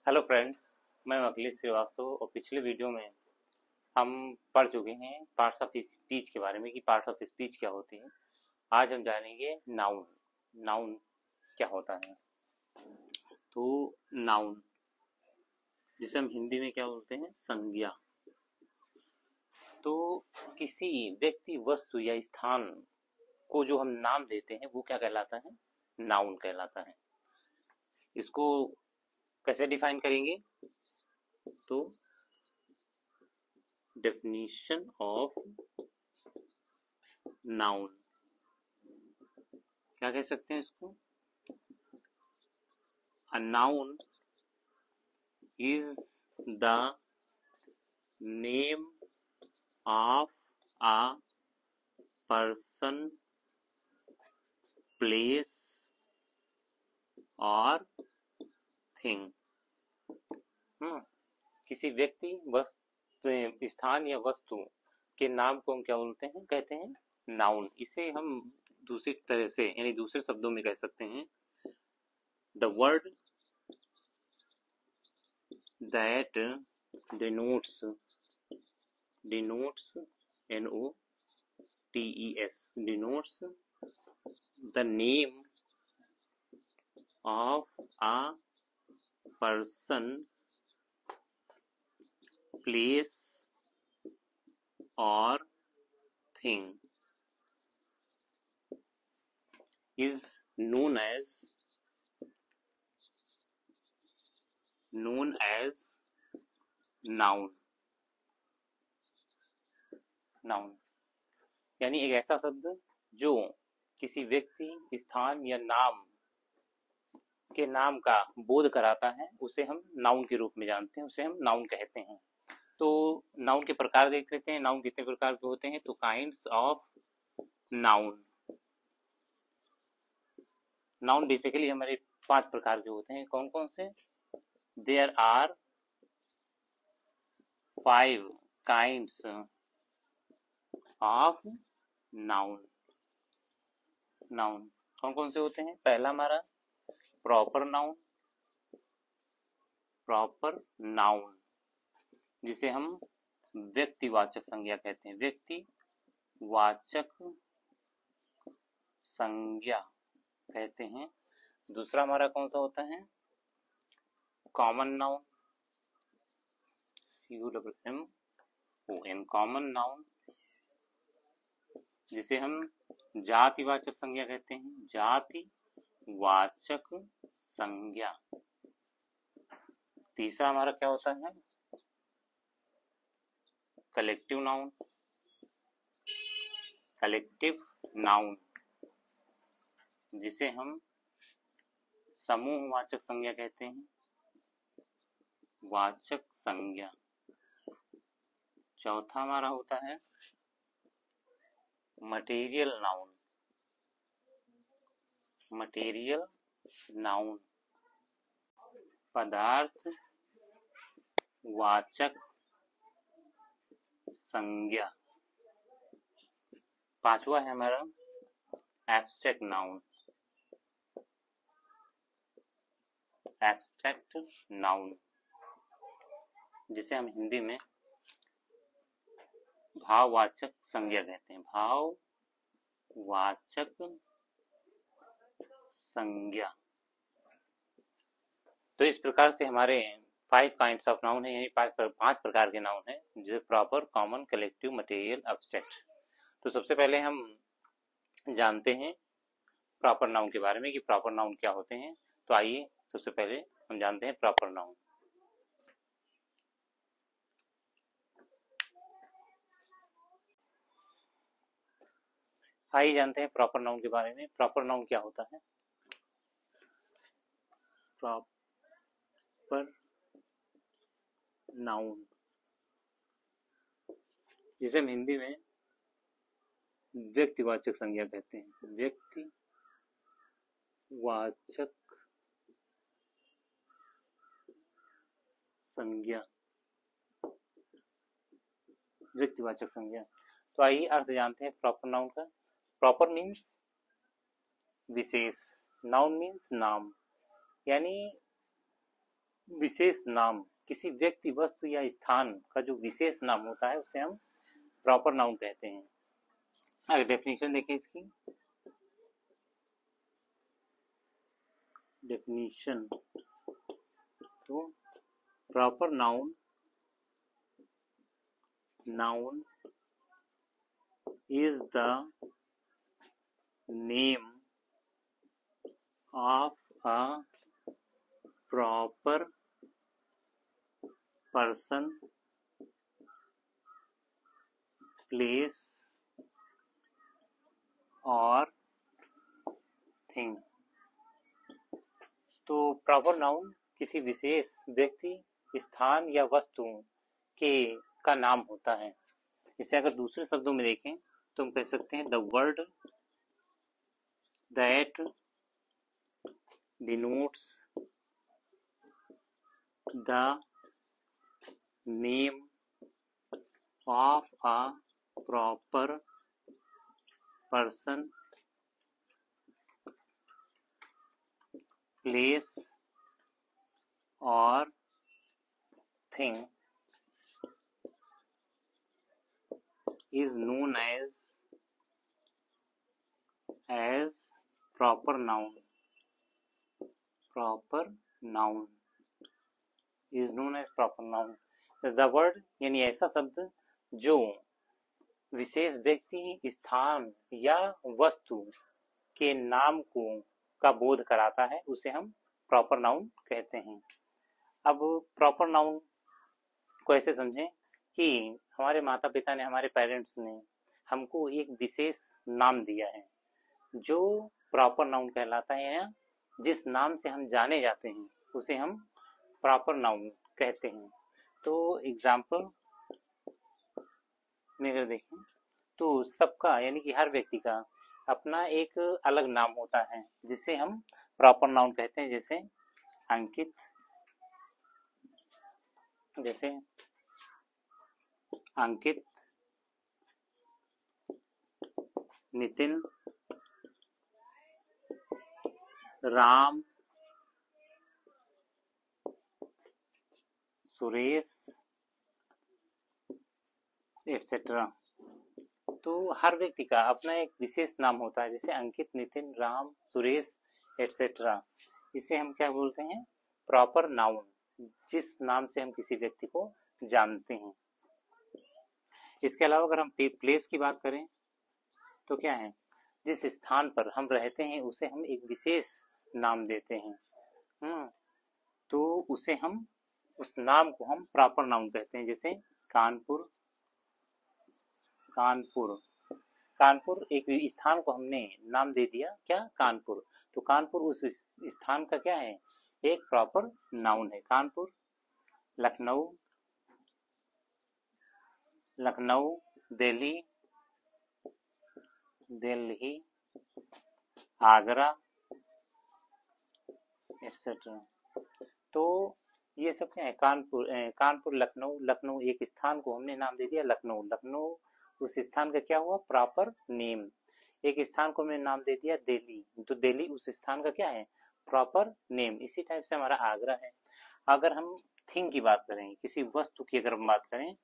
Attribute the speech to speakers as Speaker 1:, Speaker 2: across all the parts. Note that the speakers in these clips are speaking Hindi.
Speaker 1: हेलो फ्रेंड्स, मैं अखिलेश श्रीवास्तव और पिछले वीडियो में हम पढ़ चुके हैं पार्ट्स ऑफ स्पीच के बारे में कि पार्ट्स ऑफ स्पीच क्या होती है। आज हम जानेंगे नाउन। नाउन क्या होता है। तो नाउन जिसे हम हिंदी में क्या बोलते हैं, संज्ञा। तो किसी व्यक्ति, वस्तु या स्थान को जो हम नाम देते हैं वो क्या कहलाता है, नाउन कहलाता है। इसको कैसे डिफाइन करेंगे, तो डेफिनेशन ऑफ नाउन क्या कह सकते हैं इसको। A noun is the name of a person, place और थिंग। किसी व्यक्ति, वस्तु, स्थान या वस्तु के नाम को हम क्या बोलते हैं, कहते हैं नाउन। इसे हम दूसरी तरह से यानी दूसरे शब्दों में कह सकते हैं, the word that denotes denotes denotes the name of a person, place or thing is known as noun। Noun यानी एक ऐसा शब्द जो किसी व्यक्ति, स्थान या नाम के नाम का बोध कराता है, उसे हम नाउन के रूप में जानते हैं, उसे हम नाउन कहते हैं। तो नाउन के प्रकार देख लेते हैं। नाउन कितने प्रकार के होते हैं, तो kinds of noun. Noun basically हमारे 5 प्रकार के होते हैं। कौन कौन से, there are 5 kinds of noun. Noun कौन कौन से होते हैं, पहला हमारा प्रॉपर नाउन। प्रॉपर नाउन जिसे हम व्यक्तिवाचक संज्ञा कहते हैं, व्यक्तिवाचक संज्ञा कहते हैं। दूसरा हमारा कौन सा होता है, common noun, COMMON, common noun जिसे हम जातिवाचक संज्ञा कहते हैं, जातिवाचक संज्ञा। तीसरा हमारा क्या होता है, कलेक्टिव नाउन, कलेक्टिव नाउन जिसे हम समूहवाचक संज्ञा कहते हैं, वाचक संज्ञा। चौथा हमारा होता है मटेरियल नाउन, मटेरियल नाउन पदार्थ वाचक संज्ञा। पांचवा है हमारा एब्स्ट्रैक्ट नाउन, एब्स्ट्रैक्ट नाउन जिसे हम हिंदी में भाववाचक संज्ञा कहते हैं, भाववाचक संज्ञा। तो इस प्रकार से हमारे 5 काइंड्स ऑफ नाउन है, यानी 5 प्रकार के नाउन है, जैसे proper, common, collective, material, abstract. तो सबसे पहले हम जानते हैं प्रॉपर नाउन के बारे में कि प्रॉपर नाउन क्या होते हैं। तो आइए सबसे पहले हम जानते हैं प्रॉपर नाउन। आइए जानते हैं प्रॉपर नाउन के बारे में। प्रॉपर नाउन क्या होता है, प्रॉपर नाउन जिसे हम हिंदी में व्यक्तिवाचक संज्ञा कहते हैं, व्यक्तिवाचक संज्ञा, व्यक्तिवाचक संज्ञा। तो आइए अर्थ जानते हैं प्रॉपर नाउन का। प्रॉपर मीन्स विशेष, नाउन मीन्स नाम, यानी विशेष नाम, किसी व्यक्ति, वस्तु या स्थान का जो विशेष नाम होता है उसे हम प्रॉपर नाउन कहते हैं। अगर डेफिनेशन देखें इसकी, डेफिनेशन तो proper noun, noun is the name of a proper person, place or thing। तो प्रॉपर नाउन किसी विशेष व्यक्ति, स्थान या वस्तु के का नाम होता है। इसे अगर दूसरे शब्दों में देखें तो हम कह सकते हैं the word that denotes the name of a proper person, place और thing is known as proper noun। proper noun is known as proper noun। the word यानी ऐसा शब्द जो विशेष व्यक्ति, स्थान या वस्तु के नाम को का बोध कराता है उसे हम प्रॉपर नाउन कहते हैं। अब प्रॉपर नाउन को ऐसे समझें कि हमारे माता पिता ने, हमारे पेरेंट्स ने हमको एक विशेष नाम दिया है जो प्रॉपर नाउन कहलाता है, या जिस नाम से हम जाने जाते हैं उसे हम प्रॉपर नाउन कहते हैं। तो एग्जाम्पल में अगर देखें तो सबका यानी कि हर व्यक्ति का अपना एक अलग नाम होता है जिसे हम प्रॉपर नाउन कहते हैं। जैसे अंकित, जैसे अंकित, नितिन, राम, सुरेश एटसेट्रा। तो हर व्यक्ति का अपना एक विशेष नाम होता है, जैसे अंकित, नितिन, राम, सुरेश एटसेट्रा। इसे हम क्या बोलते हैं? प्रॉपर नाउन, जिस नाम से हम किसी व्यक्ति को जानते हैं। इसके अलावा अगर हम प्लेस की बात करें तो क्या है, जिस स्थान पर हम रहते हैं उसे हम एक विशेष नाम देते हैं। तो उसे हम, उस नाम को हम प्रॉपर नाउन कहते हैं। जैसे कानपुर, कानपुर, कानपुर एक स्थान को हमने नाम दे दिया, क्या? कानपुर। तो कानपुर उस स्थान का क्या है? एक प्रॉपर नाउन है, कानपुर। लखनऊ, लखनऊ, दिल्ली, दिल्ली, आगरा एक्सेट्रा। तो ये सब क्या है? कानपुर, कानपुर, लखनऊ, लखनऊ एक स्थान को हमने नाम दे दिया लखनऊ। लखनऊ उस स्थान का क्या हुआ? Proper name. एक स्थान को हमने नाम दे दिया दिल्ली, तो दिल्ली उस स्थान का क्या है? Proper name. इसी टाइप से हमारा आगरा है। अगर हम थिंग की बात करें, किसी वस्तु की अगर हम बात करें,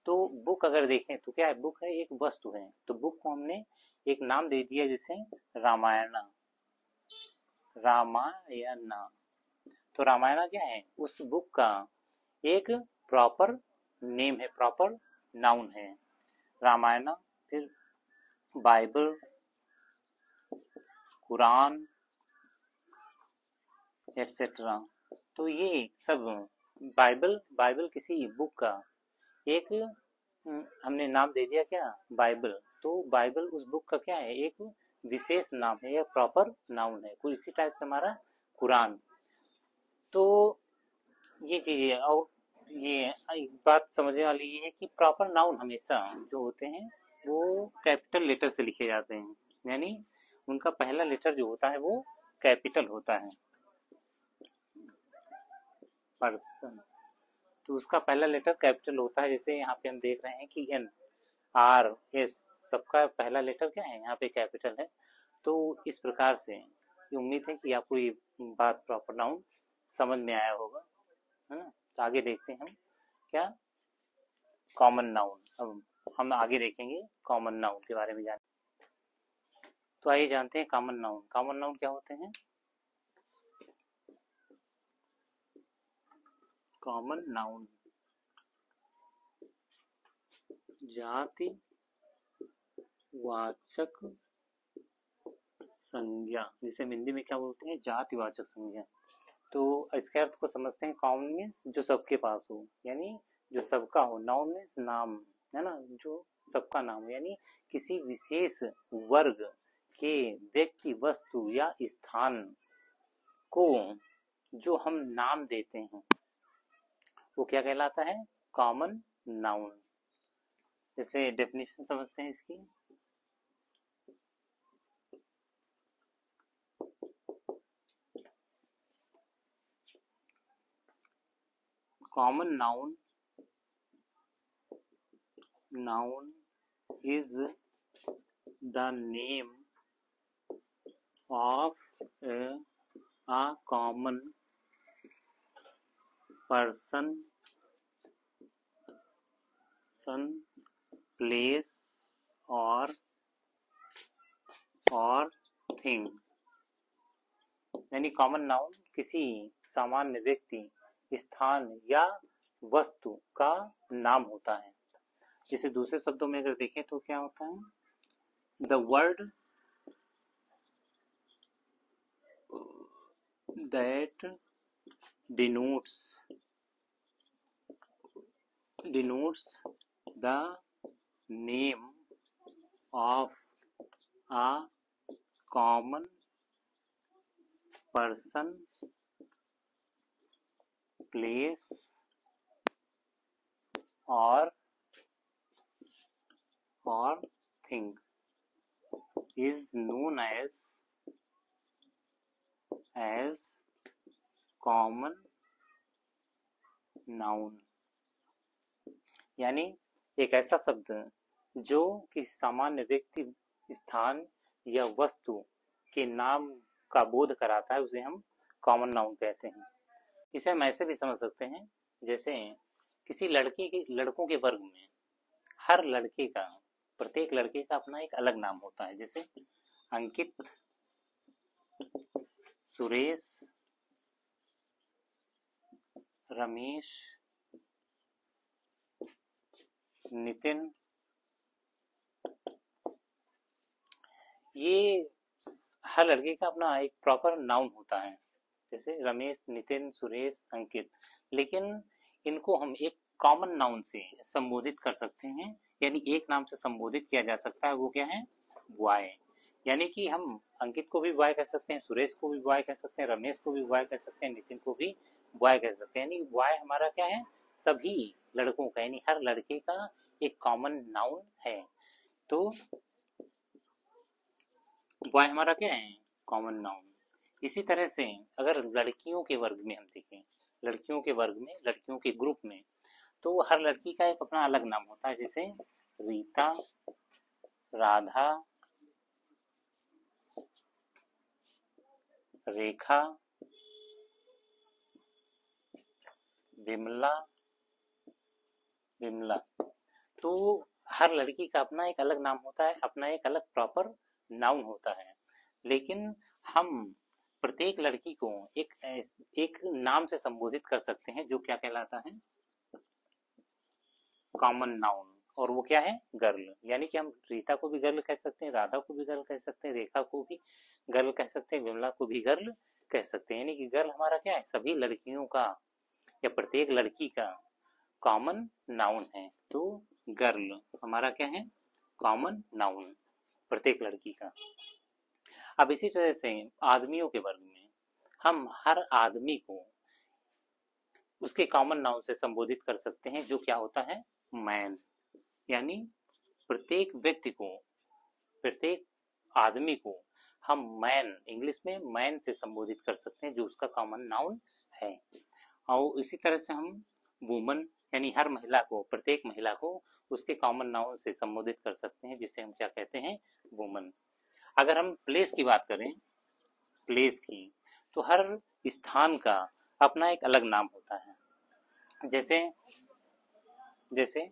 Speaker 1: तो बुक अगर देखें तो क्या है? बुक है, एक वस्तु है। तो बुक को हमने एक नाम दे दिया, जैसे रामायण, रामायण। तो रामायण क्या है? उस बुक का एक प्रॉपर नेम है, प्रॉपर नाउन है रामायण। फिर बाइबल, कुरान एटसेट्रा। तो ये सब बाइबल, बाइबल किसी बुक का एक हमने नाम दे दिया, क्या? बाइबल। तो बाइबल उस बुक का क्या है? एक विशेष नाम है या प्रॉपर नाउन है। कोई इसी टाइप से हमारा कुरान। तो ये चीजें, और ये एक बात समझने वाली ये है कि प्रॉपर नाउन हमेशा जो होते हैं वो कैपिटल लेटर से लिखे जाते हैं, यानी उनका पहला लेटर जो होता है वो कैपिटल होता है। पर्सन, तो उसका पहला लेटर कैपिटल होता है। जैसे यहाँ पे हम देख रहे हैं कि एन, आर, एस, सबका पहला लेटर क्या है? यहाँ पे कैपिटल है। तो इस प्रकार से उम्मीद है कि आपको ये बात प्रॉपर नाउन समझ में आया होगा। है ना। तो आगे देखते हैं हम क्या कॉमन नाउन। अब हम आगे देखेंगे कॉमन नाउन के बारे में जान। तो आइए जानते हैं कॉमन नाउन। कॉमन नाउन क्या होते हैं? कॉमन नाउन जाति वाचक संज्ञा, जिसे हम हिंदी में क्या बोलते हैं? जातिवाचक संज्ञा। तो इसके अर्थ को समझते हैं। कॉमन मीन्स जो सबके पास हो, यानी जो सबका हो। नाउन मीन्स नाम, है ना, जो सबका नाम हो, यानी किसी विशेष वर्ग के व्यक्ति, वस्तु या स्थान को जो हम नाम देते हैं वो क्या कहलाता है? Common noun. जैसे डेफिनेशन समझते हैं इसकी। Common noun is the name of a common person, place or thing। यानी कॉमन नाउन किसी सामान्य व्यक्ति, स्थान या वस्तु का नाम होता है। जिसे दूसरे शब्दों में अगर देखें तो क्या होता है? The word that denotes the name of a common person, place or thing is known as common noun। यानी एक ऐसा शब्द जो किसी सामान्य व्यक्ति, स्थान या वस्तु के नाम का बोध कराता है, उसे हम कॉमन नाउन कहते हैं। इसे हम ऐसे भी समझ सकते हैं, जैसे किसी लड़कों के वर्ग में हर लड़के का, प्रत्येक लड़के का अपना एक अलग नाम होता है। जैसे अंकित, सुरेश, रमेश, नितिन। ये हर लड़के का अपना एक प्रॉपर नाउन होता है, जैसे रमेश, नितिन, सुरेश, अंकित। लेकिन इनको हम एक कॉमन नाउन से संबोधित कर सकते हैं, यानी एक नाम से संबोधित किया जा सकता है। वो क्या है? बॉय। यानी कि हम अंकित को भी बॉय कह सकते हैं, सुरेश को भी बॉय कह सकते हैं, रमेश को भी बॉय कह सकते हैं, नितिन को भी बॉय कह सकते हैं। यानी बॉय हमारा क्या है? सभी लड़कों का, यानी हर लड़के का एक कॉमन नाउन है। तो बॉय हमारा क्या है? Common noun. इसी तरह से अगर लड़कियों के वर्ग में हम देखें, लड़कियों के वर्ग में, लड़कियों के ग्रुप में, तो हर लड़की का एक अपना अलग नाम होता है। जैसे रीता, राधा, रेखा, विमला। तो हर लड़की का अपना एक अलग नाम होता है, अपना एक अलग प्रॉपर नाउन होता है। लेकिन हम प्रत्येक लड़की को एक नाम से संबोधित कर सकते हैं, जो क्या कहलाता है? Common noun. और वो क्या है? गर्ल। यानी कि हम रीता को भी गर्ल कह सकते हैं, राधा को भी गर्ल कह सकते हैं, रेखा को भी गर्ल कह सकते हैं, विमला को भी गर्ल कह सकते हैं। यानी कि गर्ल हमारा क्या है? सभी लड़कियों का या प्रत्येक लड़की का कॉमन नाउन है। तो गर्ल हमारा क्या है? कॉमन नाउन, प्रत्येक लड़की का। अब इसी तरह से आदमियों के वर्ग में हम हर आदमी को उसके कॉमन नाउन से संबोधित कर सकते हैं, जो क्या होता है? मैन। यानी प्रत्येक व्यक्ति को, प्रत्येक आदमी को हम मैन, इंग्लिश में मैन से संबोधित कर सकते हैं, जो उसका कॉमन नाउन है। और इसी तरह से हम वुमन, यानी हर महिला को, प्रत्येक महिला को उसके कॉमन नाउन से संबोधित कर सकते हैं, जिसे हम क्या कहते हैं? वुमन। अगर हम प्लेस की बात करें, प्लेस की, तो हर स्थान का अपना एक अलग नाम होता है। जैसे जैसे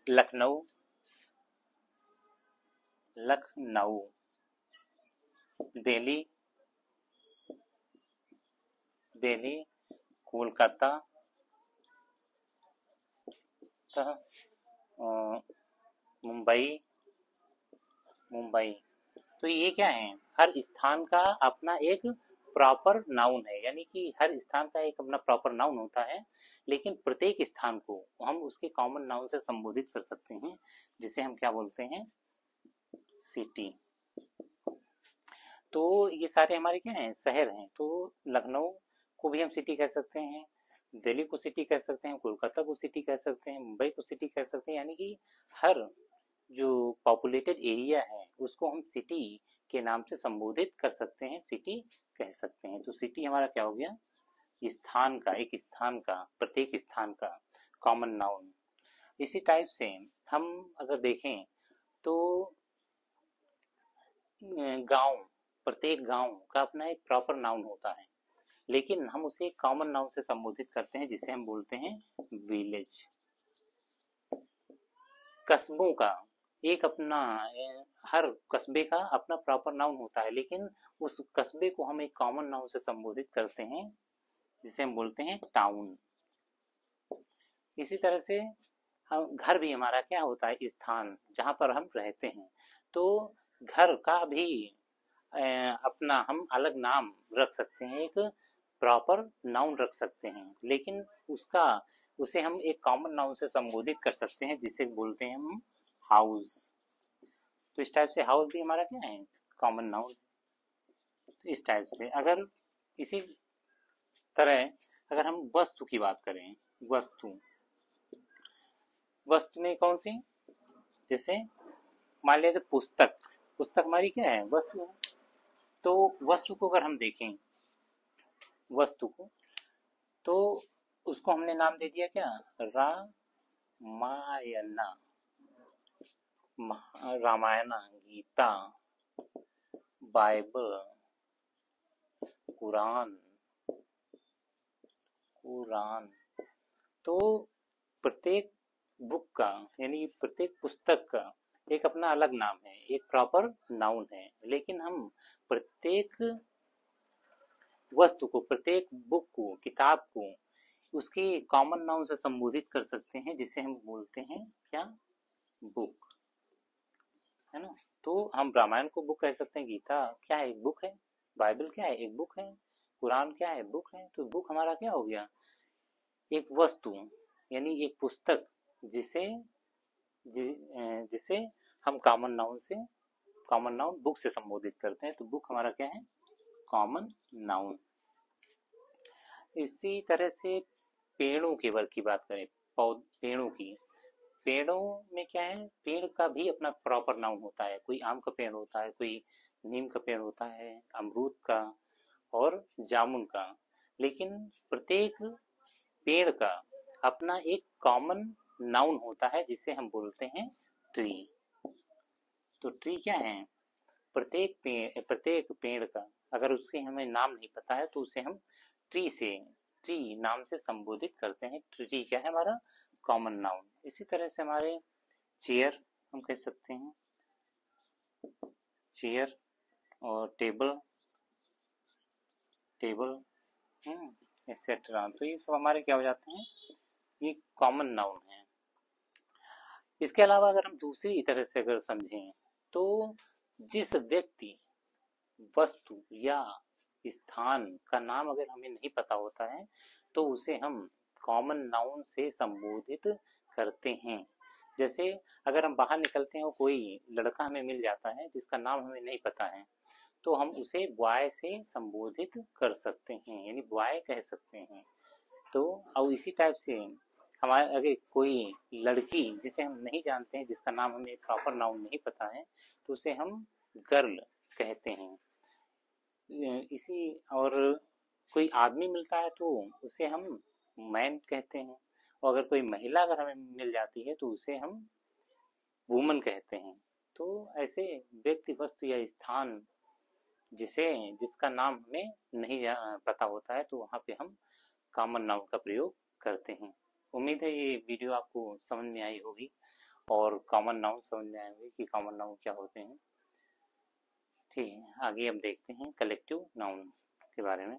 Speaker 1: लखनऊ, लखनऊ, दिल्ली, दिल्ली, कोलकाता, मुंबई, मुंबई। तो ये क्या है, हर स्थान का अपना एक प्रॉपर नाउन है, यानी कि हर स्थान का एक अपना प्रॉपर नाउन होता है, लेकिन प्रत्येक स्थान को हम उसके कॉमन नाउन से संबोधित कर सकते हैं, जिसे हम क्या बोलते हैं, सिटी। तो ये सारे हमारे क्या हैं, शहर हैं। तो लखनऊ को भी हम सिटी कह सकते हैं, दिल्ली को सिटी कह सकते हैं, कोलकाता को सिटी कह सकते हैं, मुंबई को सिटी कह सकते हैं, यानी कि हर जो पॉपुलेटेड एरिया है उसको हम सिटी के नाम से संबोधित कर सकते हैं, सिटी कह सकते हैं। तो सिटी हमारा क्या हो गया, स्थान का, एक स्थान का, प्रत्येक स्थान का कॉमन नाउन। इसी टाइप से हम अगर देखें तो गांव, प्रत्येक गांव का अपना एक प्रॉपर नाउन होता है, लेकिन हम उसे एक कॉमन नाउन से संबोधित करते हैं, जिसे हम बोलते हैं विलेज। कस्बों का एक अपना हर कस्बे का अपना प्रॉपर नाउन होता है, लेकिन उस कस्बे को हम एक कॉमन नाउन से संबोधित करते हैं, जिसे हम बोलते हैं टाउन। इसी तरह से हम घर भी हमारा क्या होता है, स्थान जहाँ पर हम रहते हैं। तो घर का भी अपना हम अलग नाम रख सकते हैं, एक प्रॉपर नाउन रख सकते हैं, लेकिन उसका उसे हम एक कॉमन नाउन से संबोधित कर सकते हैं, जिसे बोलते हैं हम हाउस। तो इस टाइप से हाउस भी हमारा क्या है, कॉमन नाउन। तो इस टाइप से अगर इसी तरह अगर हम वस्तु की बात करें, वस्तु, वस्तु में कौन सी, जैसे मान लिया पुस्तक, पुस्तक हमारी क्या है, वस्तु है। तो वस्तु को अगर हम देखें, वस्तु को, तो उसको हमने नाम दे दिया क्या, रामायण, रामायण, गीता, बाइबल, कुरान, कुरान। तो प्रत्येक बुक का, यानी प्रत्येक पुस्तक का एक अपना अलग नाम है, एक प्रॉपर नाउन है, लेकिन हम प्रत्येक वस्तु को, प्रत्येक बुक को, किताब को उसके कॉमन नाउन से संबोधित कर सकते हैं, जिसे हम बोलते हैं क्या, बुक, है ना। तो हम रामायण को बुक कह सकते हैं, गीता क्या है, एक बुक है, बाइबल क्या है, एक बुक है, कुरान क्या है, बुक है। तो बुक हमारा क्या हो गया, एक वस्तु, यानी एक पुस्तक, जिसे जिसे हम कॉमन नाउन से, कॉमन नाउन बुक से संबोधित करते हैं। तो बुक हमारा क्या है, कॉमन नाउन। इसी तरह से पेड़ों के वर्ग की बात करें, पेड़ों की, पेड़ों में क्या है, पेड़ का भी अपना प्रॉपर नाउन होता है। कोई आम का पेड़ होता है, कोई नीम का पेड़ होता है, अमरूद का और जामुन का, लेकिन प्रत्येक पेड़ का अपना एक कॉमन नाउन होता है, जिसे हम बोलते हैं ट्री। तो ट्री क्या है, प्रत्येक पेड़ का अगर उसके हमें नाम नहीं पता है, तो उसे हम ट्री नाम से संबोधित करते हैं। ट्री क्या है, हमारा कॉमन नाउन। इसी तरह से हमारे चेयर हम कह सकते हैं, चेयर और टेबल, टेबल एक्सेट्रा। तो ये सब हमारे क्या हो जाते हैं, ये कॉमन नाउन है। इसके अलावा अगर हम दूसरी तरह से अगर समझें, तो जिस व्यक्ति, वस्तु या स्थान का नाम अगर हमें नहीं पता होता है, तो उसे हम कॉमन नाउन से संबोधित करते हैं। जैसे अगर हम बाहर निकलते हैं और कोई लड़का हमें मिल जाता है जिसका नाम हमें नहीं पता है, तो हम उसे बॉय से संबोधित कर सकते हैं, यानी बॉय कह सकते हैं। तो और इसी टाइप से हमारे अगर कोई लड़की जिसे हम नहीं जानते हैं, जिसका नाम हमें प्रॉपर नाउन नहीं पता है, तो उसे हम गर्ल कहते हैं। इसी और कोई आदमी मिलता है तो उसे हम मैन कहते हैं, और अगर कोई महिला अगर हमें मिल जाती है तो उसे हम वुमन कहते हैं। तो ऐसे व्यक्ति, वस्तु या स्थान जिसका नाम हमें नहीं पता होता है, तो वहाँ पे हम कॉमन नाउन का प्रयोग करते हैं। उम्मीद है ये वीडियो आपको समझ में आई होगी और कॉमन नाउन समझ में आए होंगे कि कॉमन नाउन क्या होते हैं। ठीक है, आगे अब देखते हैं कलेक्टिव नाउन के बारे में।